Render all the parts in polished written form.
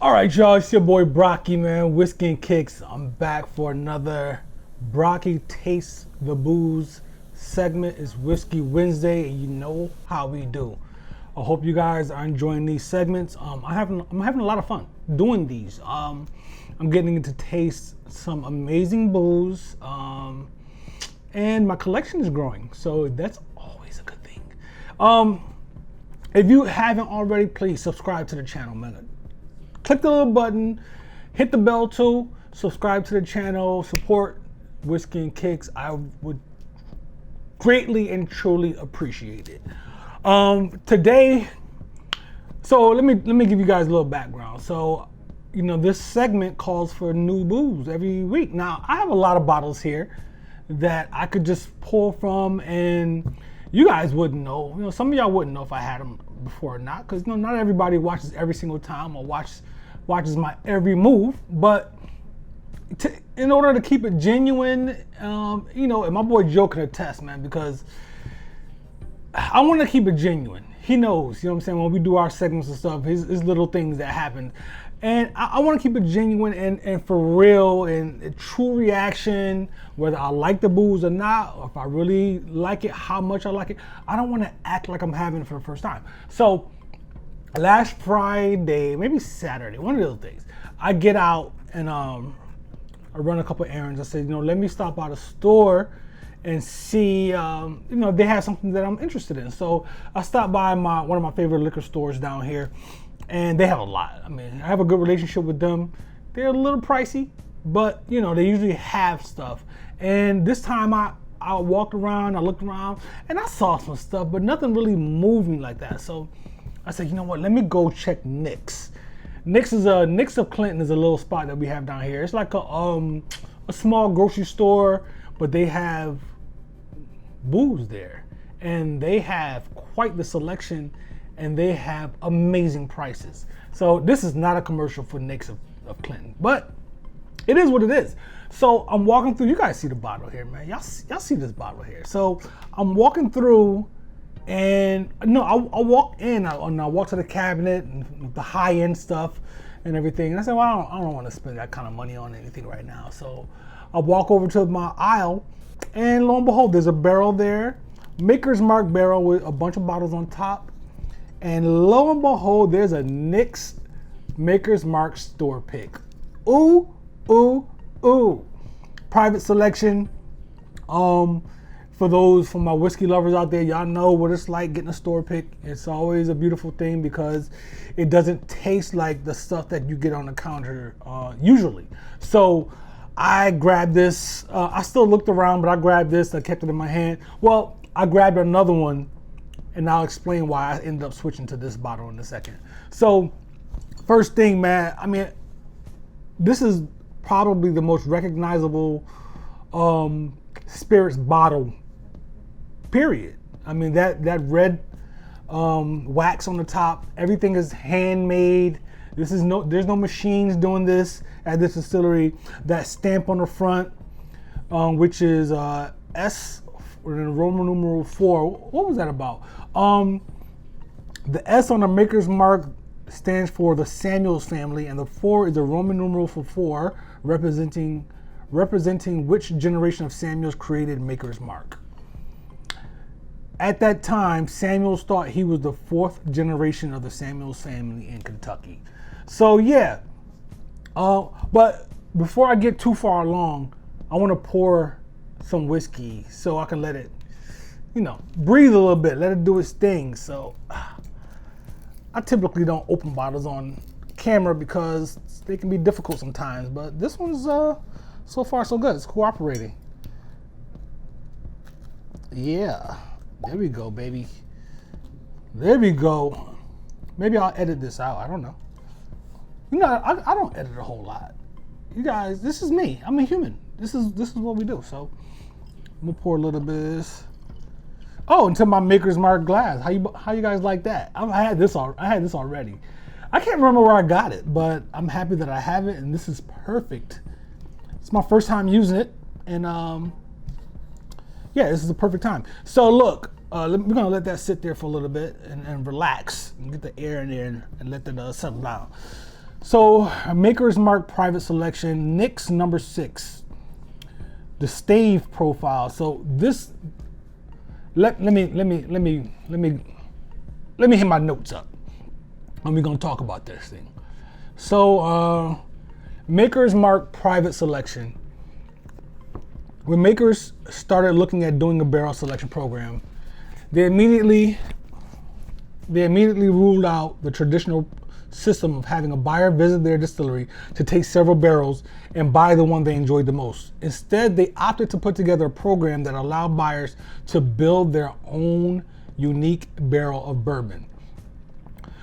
All right, y'all, it's your boy Brocky, man. Whiskey and Kicks. I'm back for another Brocky Taste the Booze segment. It's Whiskey Wednesday, and you know how we do. I hope you guys are enjoying these segments. I'm having a lot of fun doing these. I'm getting to taste some amazing booze, and my collection is growing, so that's always a good thing. If you haven't already, please subscribe to the channel, man. Click the little button, hit the bell too, subscribe to the channel, support Whiskey and Kicks. I would greatly and truly appreciate it. Today, so let me give you guys a little background. So, you know, this segment calls for new booze every week. Now, I have a lot of bottles here that I could just pull from, and you guys wouldn't know. You know, some of y'all wouldn't know if I had them before or not, because not everybody watches every single time or watches my every move. But in order to keep it genuine, you know, and my boy Joe can attest, man, because I want to keep it genuine. He knows, you know what I'm saying, when we do our segments and stuff, his little things that happen. And I want to keep it genuine and for real and a true reaction, whether I like the booze or not, or if I really like it, how much I like it. I don't want to act like I'm having it for the first time. So last Friday, maybe Saturday, one of those days, I get out and I run a couple errands. I said, you know, let me stop by the store and see, you know, if they have something that I'm interested in. So I stopped by one of my favorite liquor stores down here. And they have a lot. I mean, I have a good relationship with them. They're a little pricey, but you know, they usually have stuff. And this time I walked around, I looked around, and I saw some stuff, but nothing really moved me like that. So I said, you know what, let me go check Nick's. Nick's of Clinton is a little spot that we have down here. It's like a small grocery store, but they have booze there. And they have quite the selection, and they have amazing prices. So this is not a commercial for Nick's of Clinton, but it is what it is. So I'm walking through, you guys see the bottle here, man. Y'all see this bottle here. So I'm walking through, and no, I walk in, I walk to the cabinet and the high-end stuff and everything. And I said, well, I don't want to spend that kind of money on anything right now. So I walk over to my aisle, and lo and behold, there's a barrel there, Maker's Mark barrel with a bunch of bottles on top. And lo and behold, there's a Nick's Maker's Mark store pick. Ooh, ooh, ooh. Private selection. For my whiskey lovers out there, y'all know what it's like getting a store pick. It's always a beautiful thing because it doesn't taste like the stuff that you get on the counter usually. So I grabbed this. I still looked around, but I grabbed this. I kept it in my hand. Well, I grabbed another one, and I'll explain why I ended up switching to this bottle in a second. So, first thing, man, I mean, this is probably the most recognizable spirits bottle, period. I mean, that red wax on the top, everything is handmade. There's no machines doing this at this distillery. That stamp on the front, which is S, or in Roman numeral 4. What was that about? The S on the Maker's Mark stands for the Samuels family, and the 4 is a Roman numeral for 4, representing which generation of Samuels created Maker's Mark. At that time, Samuels thought he was the 4th generation of the Samuels family in Kentucky. So yeah, but before I get too far along, I want to pour some whiskey so I can let it, you know, breathe a little bit, let it do its thing. So I typically don't open bottles on camera because they can be difficult sometimes, but this one's so far so good. It's cooperating. Yeah, there we go, baby. There we go. Maybe I'll edit this out. I don't know. You know, I don't edit a whole lot. You guys, this is me. I'm a human. This is what we do. So I'm gonna pour a little bit of this. Oh, into my Maker's Mark glass. How you guys like that? I had this already. I can't remember where I got it, but I'm happy that I have it, and this is perfect. It's my first time using it, and yeah, this is the perfect time. So look, we're gonna let that sit there for a little bit and relax and get the air in there and let that settle down. So Maker's Mark Private Selection, Nick's number 6, the stave profile. So this, let me hit my notes up, and we're gonna talk about this thing. So Maker's Mark Private Selection. When Makers started looking at doing a barrel selection program, they immediately ruled out the traditional system of having a buyer visit their distillery to taste several barrels and buy the one they enjoyed the most. Instead, they opted to put together a program that allowed buyers to build their own unique barrel of bourbon.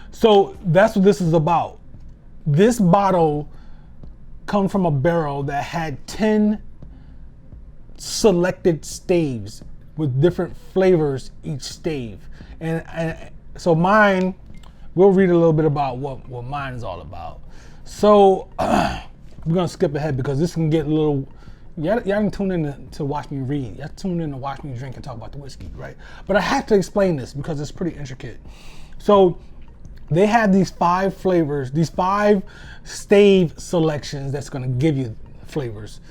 So that's what this is about. This bottle comes from a barrel that had 10 selected staves with different flavors each stave. And so mine, we'll read a little bit about what mine is all about. So we're gonna skip ahead because this can get a little, y'all didn't tune in to watch me read. Y'all tune in to watch me drink and talk about the whiskey, right? But I have to explain this because it's pretty intricate. So they have these 5 flavors, these 5 stave selections that's gonna give you flavors.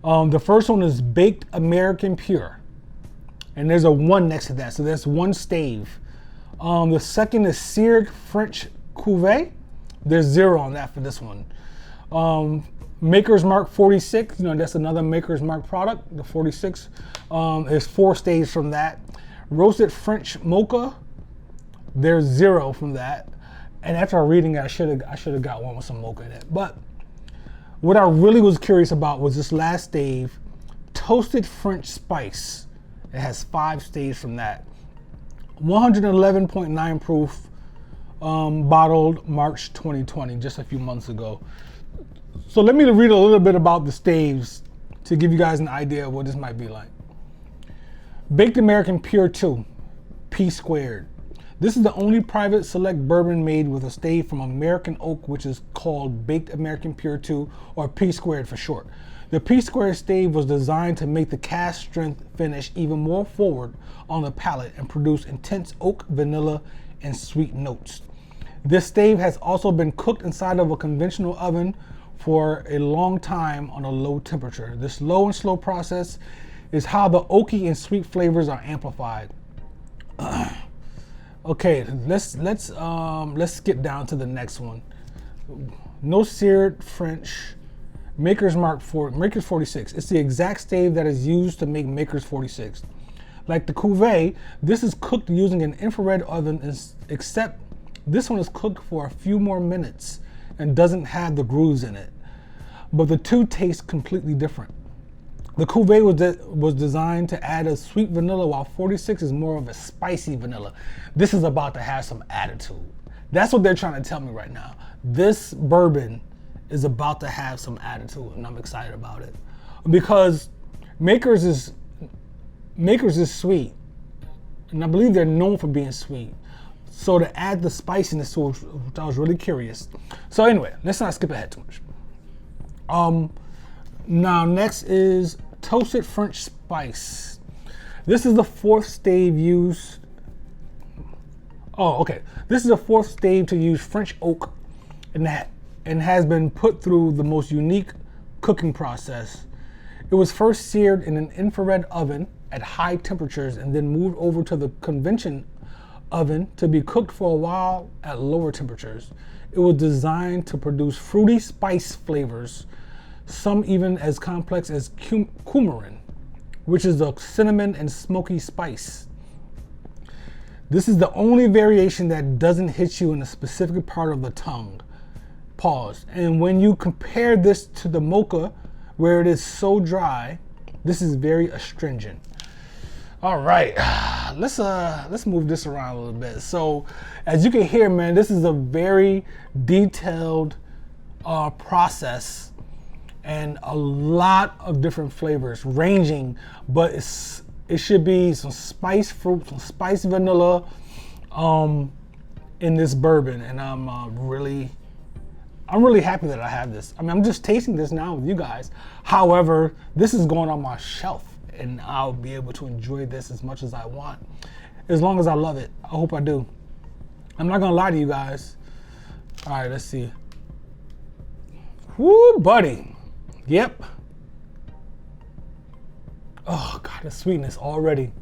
The first one is Baked American Pure, and there's a 1 next to that, so that's 1 stave. The second is Seared French Cuvée. There's 0 on that for this one. Maker's Mark 46, that's another Maker's Mark product. The 46, there's 4 staves from that. Roasted French Mocha, there's 0 from that. And after reading it, I should have got one with some mocha in it. But what I really was curious about was this last stave, Toasted French Spice. It has 5 staves from that. 111.9 proof, bottled March 2020, just a few months ago. So let me read a little bit about the staves to give you guys an idea of what this might be like. Baked American Pure 2, P squared. This is the only private select bourbon made with a stave from American oak, which is called Baked American Pure 2, or P squared for short. The P squared stave was designed to make the cast strength finish even more forward on the palate and produce intense oak, vanilla, and sweet notes. This stave has also been cooked inside of a conventional oven for a long time on a low temperature. This low and slow process is how the oaky and sweet flavors are amplified. Okay, let's skip down to the next one. No Seared French, Maker's Mark 46. It's the exact stave that is used to make Maker's 46. Like the Cuvée, this is cooked using an infrared oven, except this one is cooked for a few more minutes and doesn't have the grooves in it. But the two taste completely different. The Cuvée was designed to add a sweet vanilla, while 46 is more of a spicy vanilla. This is about to have some attitude. That's what they're trying to tell me right now. This bourbon is about to have some attitude, and I'm excited about it. Because Maker's is sweet, and I believe they're known for being sweet. So to add the spiciness to it, I was really curious. So anyway, let's not skip ahead too much. Now next is Toasted French Spice. This is the 4th stave used. This is the 4th stave to use French oak, and has been put through the most unique cooking process. It was first seared in an infrared oven at high temperatures and then moved over to the convention oven to be cooked for a while at lower temperatures. It was designed to produce fruity spice flavors, some even as complex as coumarin, which is a cinnamon and smoky spice. This is the only variation that doesn't hit you in a specific part of the tongue. Pause. And when you compare this to the mocha, where it is so dry, this is very astringent. All right, let's move this around a little bit. So as you can hear, man, this is a very detailed process and a lot of different flavors ranging, but it should be some spice fruit, some spice vanilla in this bourbon, and I'm really happy that I have this. I mean, I'm just tasting this now with you guys. However, this is going on my shelf, and I'll be able to enjoy this as much as I want, as long as I love it. I hope I do. I'm not gonna lie to you guys. All right, let's see. Woo, buddy. Yep. Oh, God, the sweetness already.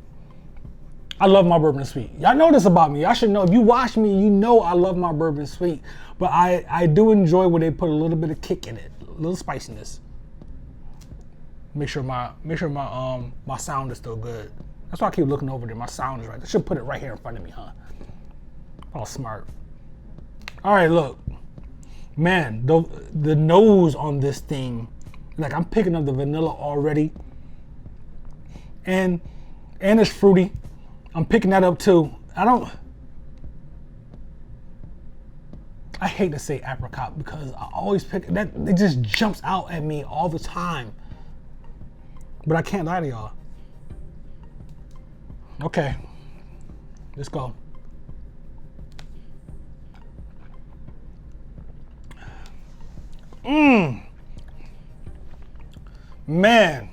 I love my bourbon sweet. Y'all know this about me. Y'all should know. If you watch me, you know I love my bourbon sweet. But I do enjoy when they put a little bit of kick in it, a little spiciness. Make sure my sound is still good. That's why I keep looking over there. My sound is right. I should put it right here in front of me, huh? All smart. All right, look, man. The nose on this thing, like I'm picking up the vanilla already, and it's fruity. I'm picking that up too. I hate to say apricot because I always pick that. It just jumps out at me all the time. But I can't lie to y'all. Okay, let's go. Man.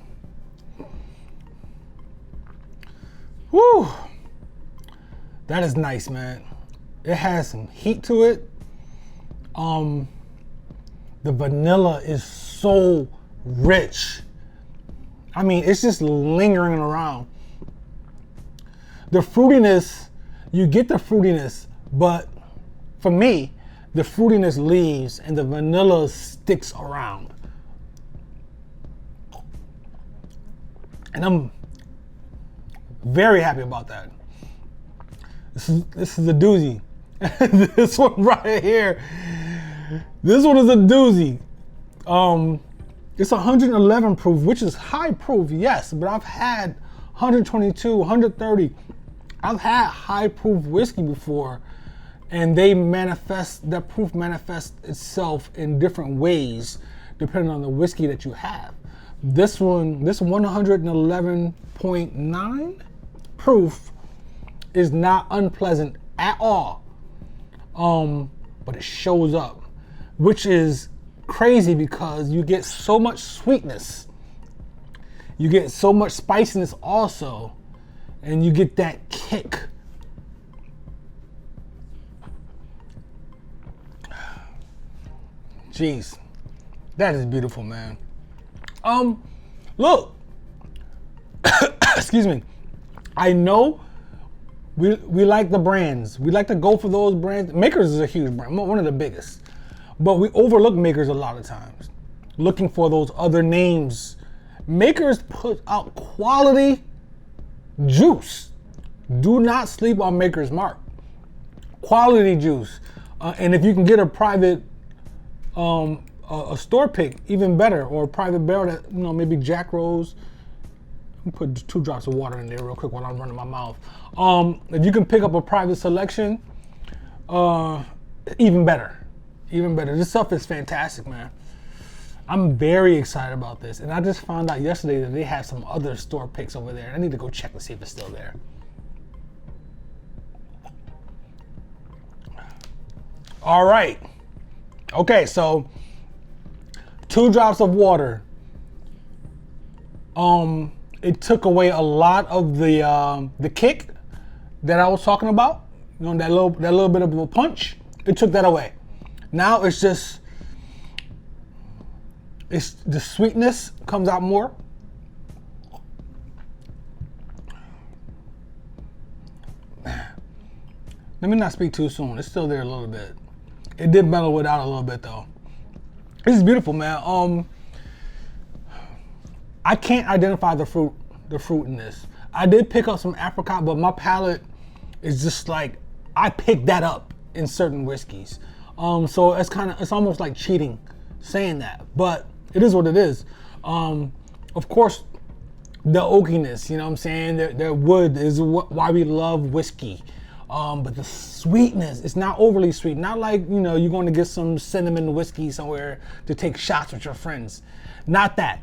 Whew. That is nice, man. It has some heat to it. The vanilla is so rich. I mean, it's just lingering around. The fruitiness, you get the fruitiness, but for me, the fruitiness leaves and the vanilla sticks around. And I'm very happy about that. This is a doozy. This one right here. This one is a doozy. It's 111 proof, which is high proof, yes, but I've had 122, 130. I've had high proof whiskey before, and that proof manifests itself in different ways depending on the whiskey that you have. This 111.9 proof is not unpleasant at all, but it shows up, which is crazy because you get so much sweetness, you get so much spiciness also, and you get that kick. Jeez, that is beautiful, man. Look, excuse me. I know we like the brands. We like to go for those brands. Makers is a huge brand, one of the biggest. But we overlook Makers a lot of times, looking for those other names. Makers put out quality juice. Do not sleep on Maker's Mark. Quality juice. And if you can get a private, a store pick, even better, or a private barrel that, maybe Jack Rose. Let me put 2 drops of water in there real quick while I'm running my mouth. If you can pick up a private selection, even better. Even better. This stuff is fantastic, man. I'm very excited about this. And I just found out yesterday that they have some other store picks over there. I need to go check to see if it's still there. All right. Okay, so 2 drops of water. It took away a lot of the kick that I was talking about. That little bit of a punch. It took that away. Now it's the sweetness comes out more. Let me not speak too soon. It's still there a little bit. It did mellow it out a little bit though. This is beautiful, man. I can't identify the fruit in this. I did pick up some apricot, but my palate is just like, I picked that up in certain whiskeys. So it's almost like cheating saying that, but it is what it is. Of course, the oakiness, what I'm saying? Their wood is why we love whiskey. But the sweetness, it's not overly sweet. Not like, you're going to get some cinnamon whiskey somewhere to take shots with your friends. Not that.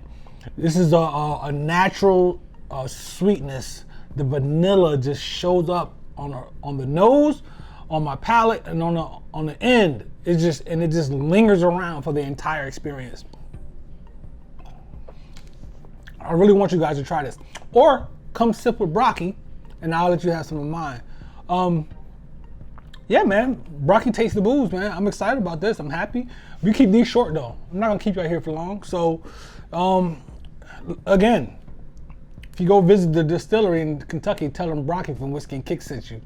This is a natural sweetness. The vanilla just shows up on the nose, on my palate, and on the end. It just lingers around for the entire experience. I really want you guys to try this, or come sip with Brocky, and I'll let you have some of mine. yeah, man, Brocky Taste the Booze, man. I'm excited about this. I'm happy. We keep these short though. I'm not gonna keep you out here for long. So, again, if you go visit the distillery in Kentucky, tell them Brocky from Whiskey and Kicks sent you.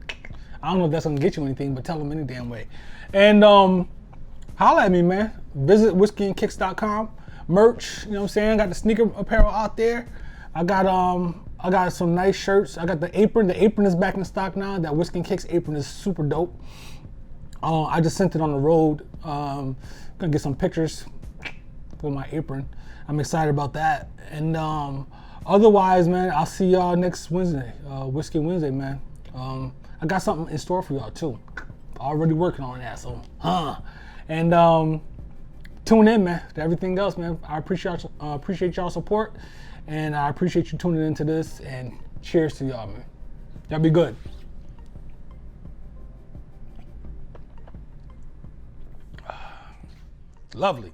I don't know if that's gonna get you anything, but tell them any damn way. And holla at me, man. Visit whiskeyandkicks.com. Merch, you know what I'm saying? Got the sneaker apparel out there. I got some nice shirts. I got the apron. The apron is back in stock now. That Whiskey and Kicks apron is super dope. I just sent it on the road. Gonna get some pictures for my apron. I'm excited about that. And otherwise, man, I'll see y'all next Wednesday. Whiskey Wednesday, man. I got something in store for y'all too. Already working on that, so and tune in, man, to everything else, man. I appreciate y'all support, and I appreciate you tuning into this, and cheers to y'all, man. Y'all be good. Lovely.